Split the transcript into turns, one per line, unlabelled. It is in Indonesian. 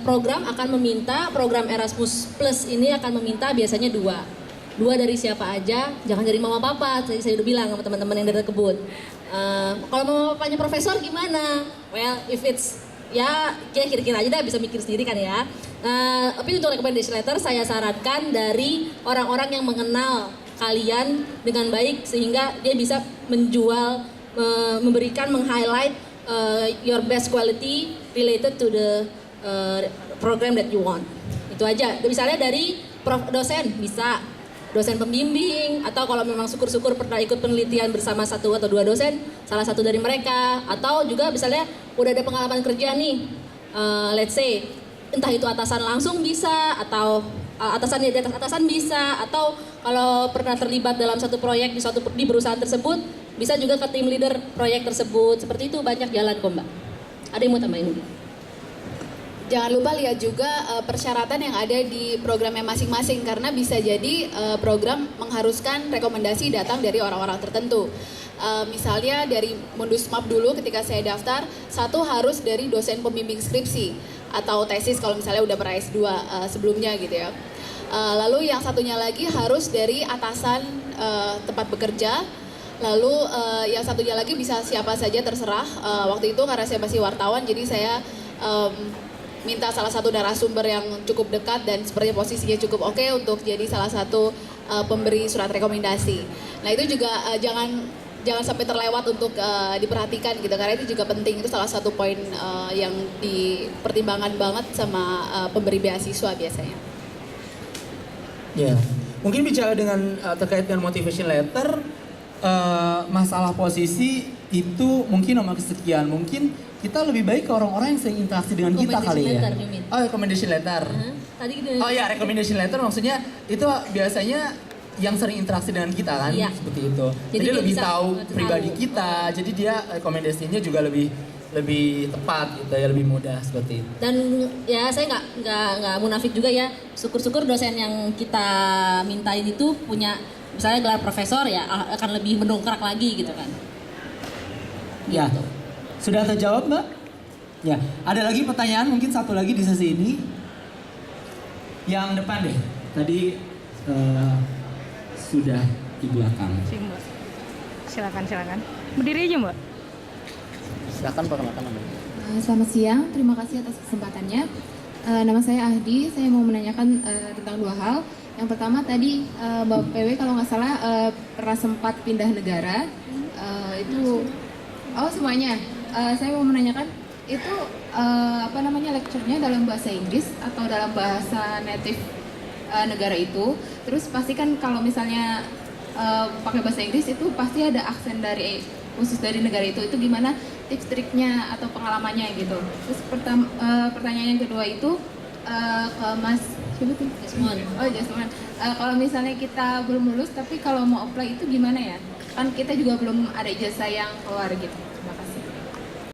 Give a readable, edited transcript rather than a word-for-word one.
program akan meminta, program Erasmus Plus ini akan meminta biasanya dua dari siapa aja, jangan dari mama papa. Tadi saya udah bilang sama teman-teman yang dari kebun. Kalau mama papanya profesor gimana? Well, if it's ya kira-kira aja dah, bisa mikir sendiri kan ya. Tapi untuk recommendation letter saya sarankan dari orang-orang yang mengenal kalian dengan baik sehingga dia bisa menjual, memberikan, meng-highlight your best quality related to the program that you want. Itu aja. Misalnya dari dosen bisa, dosen pembimbing, atau kalau memang syukur-syukur pernah ikut penelitian bersama satu atau dua dosen, salah satu dari mereka, atau juga misalnya udah ada pengalaman kerja nih, let's say entah itu atasan langsung bisa, atau atasan di atas atasan bisa, atau kalau pernah terlibat dalam satu proyek di perusahaan tersebut, bisa juga ke tim leader proyek tersebut. Seperti itu, banyak jalan kok Mbak. Ada yang mau tambahin?
Jangan lupa lihat juga persyaratan yang ada di programnya masing-masing, karena bisa jadi program mengharuskan rekomendasi datang dari orang-orang tertentu. Misalnya dari Mundusmap dulu ketika saya daftar, satu harus dari dosen pembimbing skripsi atau tesis kalau misalnya udah pernah S2 sebelumnya gitu ya. Lalu yang satunya lagi harus dari atasan tempat bekerja. Lalu yang satunya lagi bisa siapa saja terserah. Waktu itu karena saya masih wartawan, jadi saya minta salah satu narasumber yang cukup dekat dan sepertinya posisinya cukup oke untuk jadi salah satu pemberi surat rekomendasi. Nah itu juga jangan sampai terlewat untuk diperhatikan gitu, karena itu juga penting. Itu salah satu poin yang dipertimbangkan banget sama pemberi beasiswa biasanya.
Ya, mungkin bicara dengan terkait dengan motivation letter, masalah posisi itu mungkin nomor kesekian, mungkin kita lebih baik ke orang-orang yang sering interaksi dengan kita kali ya. Oh, recommendation letter.
Tadi
oh ya, recommendation letter maksudnya itu biasanya yang sering interaksi dengan kita kan, seperti itu. Jadi lebih tahu pribadi kita, jadi dia rekomendasinya juga lebih tepat gitu ya, lebih mudah seperti itu.
Dan ya saya nggak munafik juga ya, syukur-syukur dosen yang kita mintain itu punya misalnya gelar profesor ya, akan lebih mendongkrak lagi gitu kan.
Ya, sudah terjawab Mbak? Ya, ada lagi pertanyaan mungkin satu lagi di sesi ini. Yang depan deh, tadi sudah di belakang.
Silakan. Berdiri aja Mbak.
Silakan perkenalkan namanya.
Selamat siang, terima kasih atas kesempatannya. Nama saya Ahdi, saya mau menanyakan tentang dua hal. Yang pertama tadi Mbak PW kalau nggak salah pernah sempat pindah negara, itu semuanya. Saya mau menanyakan itu lecture-nya dalam bahasa Inggris atau dalam bahasa native negara itu. Terus pastikan kalau misalnya pakai bahasa Inggris itu pasti ada aksen dari khusus dari negara itu gimana tips triknya atau pengalamannya gitu. Terus pertanyaan yang kedua itu ke Mas siapa tuh? Jasmine. Oh Jasmine. Kalau misalnya kita belum lulus tapi kalau mau apply itu gimana ya? Kan kita juga belum ada ijazah yang keluar gitu.